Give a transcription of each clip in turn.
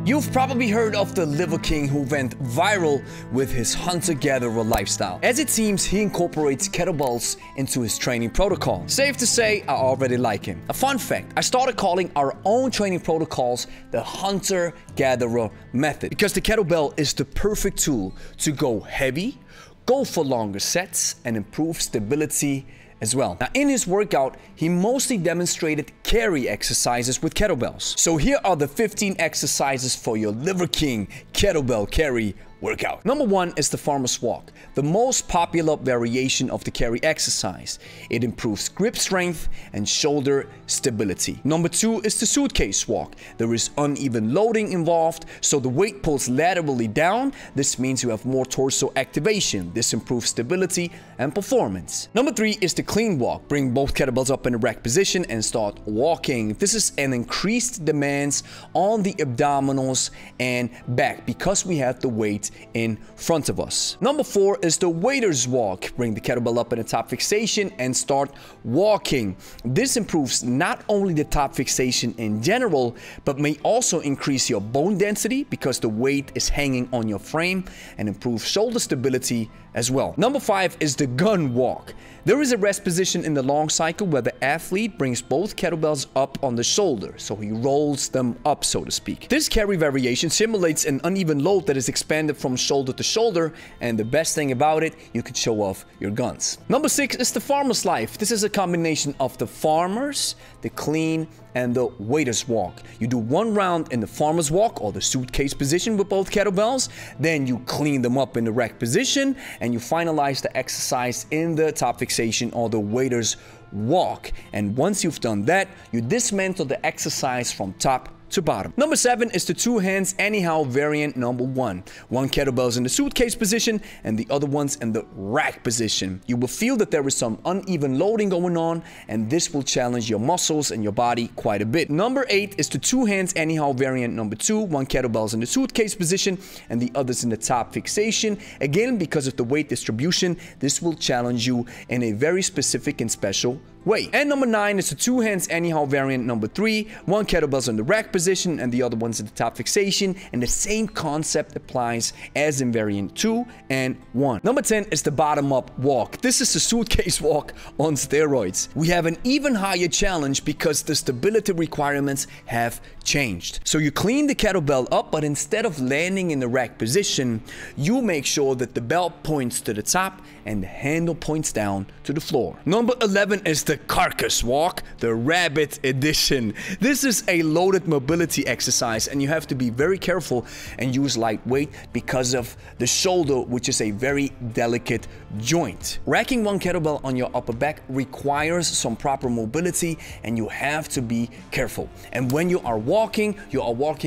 You've probably heard of the Liver King who went viral with his hunter-gatherer lifestyle. As it seems, he incorporates kettlebells into his training protocol. Safe to say, I already like him. A fun fact, I started calling our own training protocols the hunter-gatherer method because the kettlebell is the perfect tool to go heavy, go for longer sets, and improve stability as well. Now, in his workout, he mostly demonstrated carry exercises with kettlebells. So here are the 15 exercises for your Liver King kettlebell carry workout. Number 1 is the farmer's walk, the most popular variation of the carry exercise. It improves grip strength and shoulder stability. Number 2 is the suitcase walk. There is uneven loading involved, so the weight pulls laterally down. This means you have more torso activation. This improves stability and performance. Number 3 is the clean walk. Bring both kettlebells up in a rack position and start walking. This is an increased demands on the abdominals and back because we have the weight in front of us. Number 4 is the waiter's walk. Bring the kettlebell up in a top fixation and start walking. This improves not only the top fixation in general, but may also increase your bone density because the weight is hanging on your frame and improve shoulder stability as well. Number 5 is the gun walk. There is a rest position in the long cycle where the athlete brings both kettlebells up on the shoulder, so he rolls them up, so to speak. This carry variation simulates an uneven load that is expanded from shoulder to shoulder, and the best thing about it, you can show off your guns. Number 6 is the farmer's life. This is a combination of the farmer's, the clean, and the waiter's walk. You do 1 round in the farmer's walk or the suitcase position with both kettlebells, then you clean them up in the rack position, and you finalize the exercise in the top fixation or the waiter's walk. And once you've done that, you dismantle the exercise from top to bottom. Number 7 is the 2 hands anyhow variant number 1. 1 kettlebell's in the suitcase position and the other one's in the rack position. You will feel that there is some uneven loading going on, and this will challenge your muscles and your body quite a bit. Number 8 is the 2 hands anyhow variant number 2. 1 kettlebell's in the suitcase position and the others in the top fixation. Again, because of the weight distribution, this will challenge you in a very specific and special way. And number 9 is the 2 hands anyhow variant number 3. 1 kettlebell's in the rack position and the other one's in the top fixation, and the same concept applies as in variant 2 and 1. Number 10 is the bottom up walk. This is the suitcase walk on steroids. We have an even higher challenge because the stability requirements have changed. So you clean the kettlebell up, but instead of landing in the rack position, you make sure that the belt points to the top and the handle points down to the floor. Number 11 is the Carcass walk, the rabbit edition. This is a loaded mobility exercise, and you have to be very careful and use lightweight because of the shoulder, which is a very delicate joint. Racking 1 kettlebell on your upper back requires some proper mobility, and you have to be careful. And when you are walking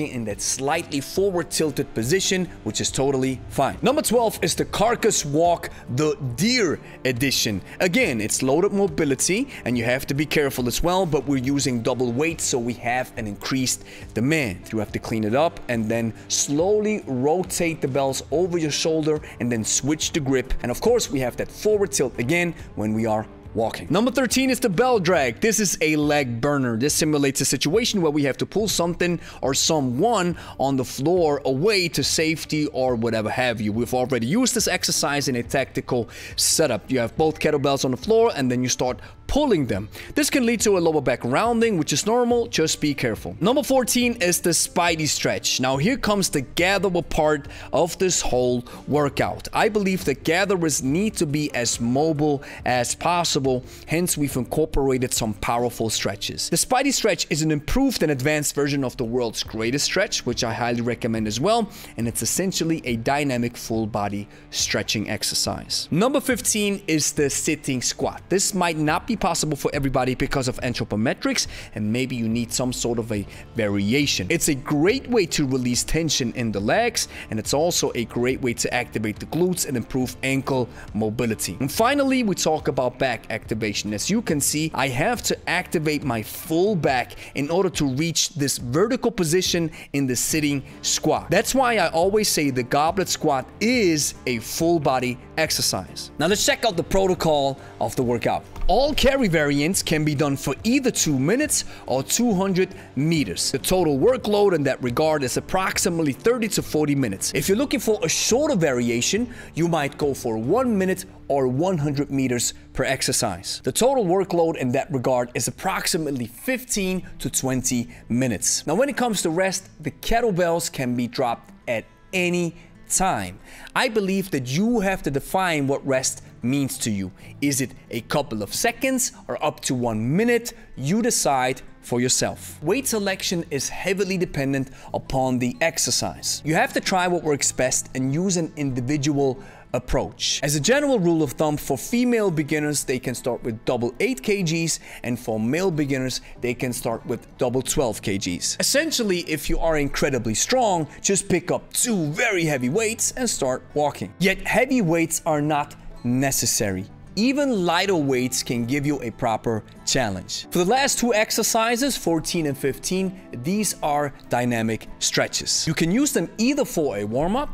in that slightly forward tilted position, which is totally fine. Number 12 is the Carcass walk, the deer edition. Again, it's loaded mobility and you have to be careful as well, but we're using double weight, so we have an increased demand. You have to clean it up and then slowly rotate the bells over your shoulder and then switch the grip. And of course, we have that forward tilt again when we are walking. Number 13 is the bell drag. This is a leg burner. This simulates a situation where we have to pull something or someone on the floor away to safety or whatever have you. We've already used this exercise in a tactical setup. You have both kettlebells on the floor and then you start pulling them. This can lead to a lower back rounding, which is normal. Just be careful. Number 14 is the Spidey Stretch. Now here comes the gatherer part of this whole workout. I believe that gatherers need to be as mobile as possible. Hence, we've incorporated some powerful stretches. The Spidey Stretch is an improved and advanced version of the world's greatest stretch, which I highly recommend as well. And it's essentially a dynamic full body stretching exercise. Number 15 is the sitting squat. This might not be possible for everybody because of anthropometrics, and maybe you need some sort of a variation. It's a great way to release tension in the legs, and it's also a great way to activate the glutes and improve ankle mobility. And finally, we talk about back activation. As you can see, I have to activate my full back in order to reach this vertical position in the sitting squat. That's why I always say the goblet squat is a full body exercise. Now let's check out the protocol of the workout. All carry variants can be done for either 2 minutes or 200 meters. The total workload in that regard is approximately 30 to 40 minutes. If you're looking for a shorter variation, you might go for 1 minute or 100 meters per exercise. The total workload in that regard is approximately 15 to 20 minutes. Now, when it comes to rest, the kettlebells can be dropped at any time. I believe that you have to define what rest means to you. Is it a couple of seconds or up to 1 minute? You decide for yourself. Weight selection is heavily dependent upon the exercise. You have to try what works best and use an individual approach. As a general rule of thumb, for female beginners, they can start with double 8 kgs, and for male beginners, they can start with double 12 kgs. Essentially, if you are incredibly strong, just pick up 2 very heavy weights and start walking. Yet heavy weights are not necessary. Even lighter weights can give you a proper challenge. For the last 2 exercises, 14 and 15, these are dynamic stretches. You can use them either for a warm-up,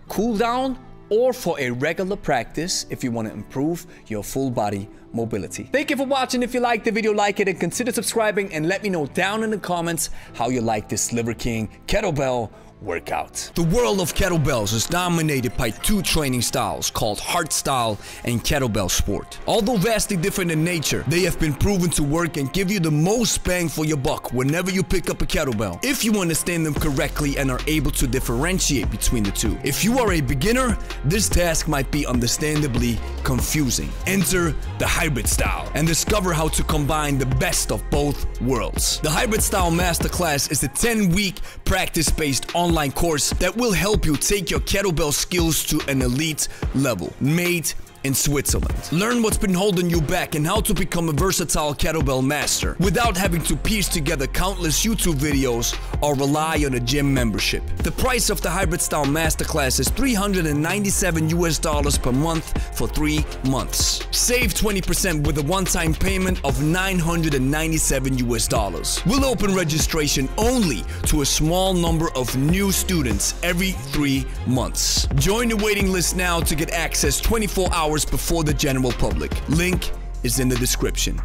cool down, or for a regular practice if you want to improve your full body mobility. Thank you for watching. If you liked the video, like it and consider subscribing, and let me know down in the comments how you like this Liver King kettlebell workout. The world of kettlebells is dominated by 2 training styles called hardstyle and kettlebell sport. Although vastly different in nature, they have been proven to work and give you the most bang for your buck whenever you pick up a kettlebell, if you understand them correctly and are able to differentiate between the 2. If you are a beginner, this task might be understandably confusing. Enter the hybrid style and discover how to combine the best of both worlds. The hybrid style masterclass is a 10-week practice-based online course that will help you take your kettlebell skills to an elite level, made in Switzerland. Learn what's been holding you back and how to become a versatile kettlebell master without having to piece together countless YouTube videos or rely on a gym membership. The price of the hybrid style masterclass is $397 per month for 3 months. Save 20% with a one-time payment of $997. We'll open registration only to a small number of new students every 3 months. Join the waiting list now to get access 24 hours before the general public. Link is in the description.